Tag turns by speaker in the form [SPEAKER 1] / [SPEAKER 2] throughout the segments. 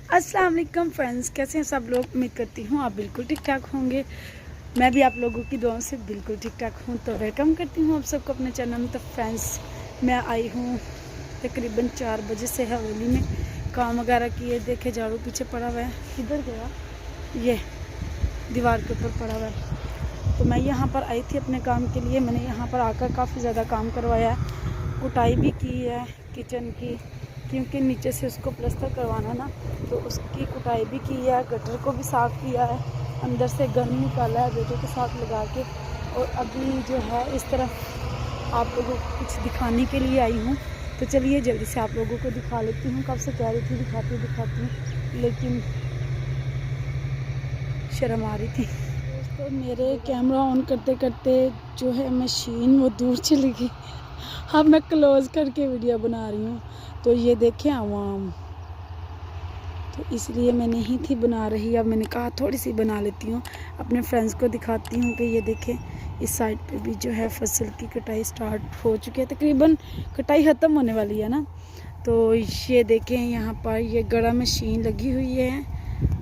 [SPEAKER 1] अस्सलाम वालेकुम फ्रेंड्स, कैसे हैं सब लोग। उम्मीद करती हूँ आप बिल्कुल ठीक ठाक होंगे। मैं भी आप लोगों की दुआओं से बिल्कुल ठीक ठाक हूँ। तो वेलकम करती हूँ आप सबको अपने चैनल में। तो फ्रेंड्स, मैं आई हूँ तकरीबन 4 बजे से हवेली में काम वगैरह किए। देखे झाड़ू पीछे पड़ा हुआ है, किधर गया, ये दीवार के ऊपर पड़ा हुआ है। तो मैं यहाँ पर आई थी अपने काम के लिए। मैंने यहाँ पर आकर काफ़ी ज़्यादा काम करवाया, कुटाई भी की है किचन की, क्योंकि नीचे से उसको प्लास्टर करवाना ना, तो उसकी कुटाई भी की है। गटर को भी साफ़ किया है, अंदर से गन निकाला है बेटे के साथ लगा के। और अभी जो है इस तरफ आप लोगों को कुछ दिखाने के लिए आई हूँ। तो चलिए जल्दी से आप लोगों को दिखा लेती हूँ। कब से कह रही थी दिखाती हूँ, लेकिन शर्म आ रही थी। दोस्तों, मेरे कैमरा ऑन करते करते जो है मशीन वो दूर चली गई। अब मैं क्लोज़ करके वीडियो बना रही हूँ। तो ये देखें आवाम, तो इसलिए मैं नहीं थी बना रही। अब मैंने कहा थोड़ी सी बना लेती हूँ, अपने फ्रेंड्स को दिखाती हूँ कि ये देखें इस साइड पे भी जो है फसल की कटाई स्टार्ट हो चुकी है। तकरीबन कटाई ख़त्म होने वाली है ना। तो ये देखें यहाँ पर ये गड़ा मशीन लगी हुई है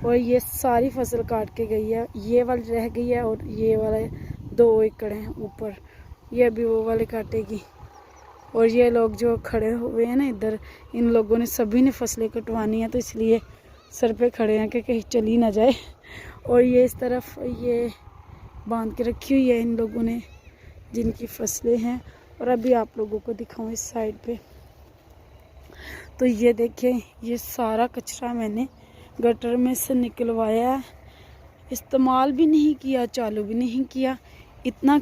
[SPEAKER 1] और ये सारी फसल काट के गई है। ये वाली रह गई है और ये वाले 2 एकड़ हैं ऊपर, ये अभी वो वाले काटेगी। और ये लोग जो खड़े हुए हैं ना इधर, इन लोगों ने सभी ने फसलें कटवानी है, तो इसलिए सर पे खड़े हैं कि कहीं चली ना जाए। और ये इस तरफ ये बांध के रखी हुई है इन लोगों ने जिनकी फसलें हैं। और अभी आप लोगों को दिखाऊं इस साइड पे, तो ये देखें ये सारा कचरा मैंने गटर में से निकलवाया है। इस्तेमाल भी नहीं किया, चालू भी नहीं किया, इतना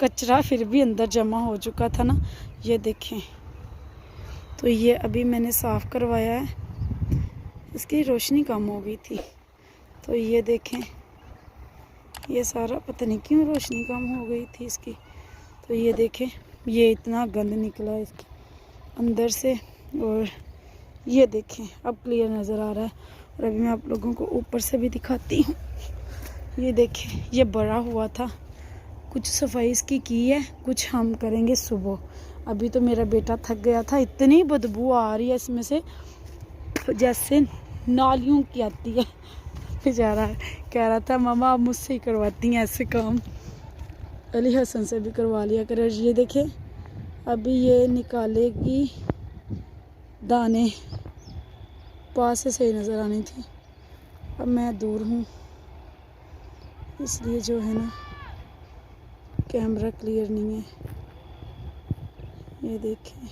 [SPEAKER 1] कचरा फिर भी अंदर जमा हो चुका था ना। ये देखें, तो ये अभी मैंने साफ़ करवाया है, इसकी रोशनी कम हो गई थी। तो ये देखें ये सारा, पता नहीं क्यों रोशनी कम हो गई थी इसकी। तो ये देखें ये इतना गंद निकला है इसके अंदर से। और ये देखें अब क्लियर नज़र आ रहा है। और अभी मैं आप लोगों को ऊपर से भी दिखाती हूँ। ये देखें ये बड़ा हुआ था, कुछ सफाई इसकी की है, कुछ हम करेंगे सुबह। अभी तो मेरा बेटा थक गया था, इतनी बदबू आ रही है इसमें से जैसे नालियों की आती है। बेचारा कह रहा था मामा आप मुझसे ही करवाती हैं ऐसे काम, अली हसन से भी करवा लिया करे। ये देखें अभी ये निकालेगी दाने, पास से सही नज़र आनी थी। अब मैं दूर हूँ इसलिए जो है ना कैमरा क्लियर नहीं है। ये देखें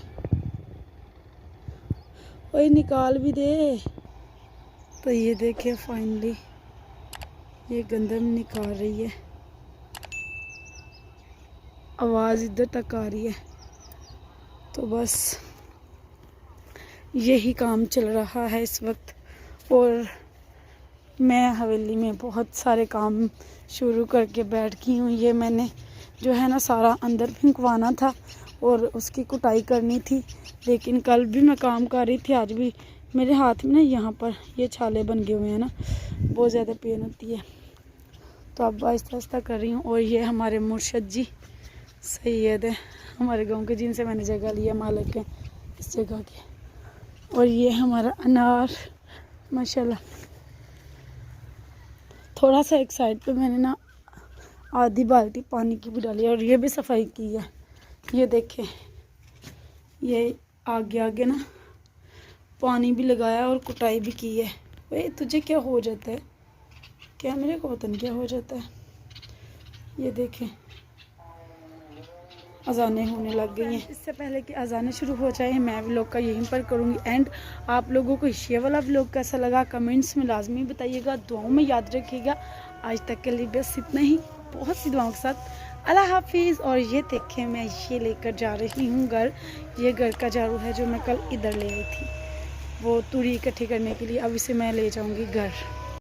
[SPEAKER 1] ओए निकाल भी दे। तो ये देखें फाइनली ये गंदम निकाल रही है, आवाज़ इधर तक आ रही है। तो बस यही काम चल रहा है इस वक्त। और मैं हवेली में बहुत सारे काम शुरू करके बैठ गई हूँ। ये मैंने जो है ना सारा अंदर फेंकवाना था और उसकी कुटाई करनी थी, लेकिन कल भी मैं काम कर रही थी, आज भी मेरे हाथ में ना यहाँ पर ये छाले बन गए हुए हैं ना, बहुत ज़्यादा पेन होती है। तो अब आहिस्ता आहिस्ता कर रही हूँ। और ये हमारे मुर्शद जी सैयद है हमारे गांव के, जिनसे मैंने जगह लिया, मालिक है इस जगह के। और ये हमारा अनार माशाल्लाह। थोड़ा सा एक साइड पे मैंने ना आधी बाल्टी पानी की भी डाली और ये भी सफाई की है। ये देखें ये आगे आगे ना पानी भी लगाया और कुटाई भी की है। भाई तुझे क्या हो जाता है, क्या मेरे को पता नहीं क्या हो जाता है। ये देखें अजानें होने लग गई हैं। इससे पहले कि अजानें शुरू हो जाए मैं व्लॉग का यहीं पर करूँगी एंड। आप लोगों को ये वाला व्लॉग कैसा लगा कमेंट्स में लाजमी बताइएगा, दुआओं में याद रखिएगा। आज तक के लिए बस इतना ही, बहुत सी दुआओं के साथ अल्लाह हाफिज़। और ये देखें मैं ये लेकर जा रही हूँ घर, ये घर का झाड़ू है जो मैं कल इधर ले आई थी वो तूड़ी इकट्ठी करने के लिए। अब इसे मैं ले जाऊँगी घर।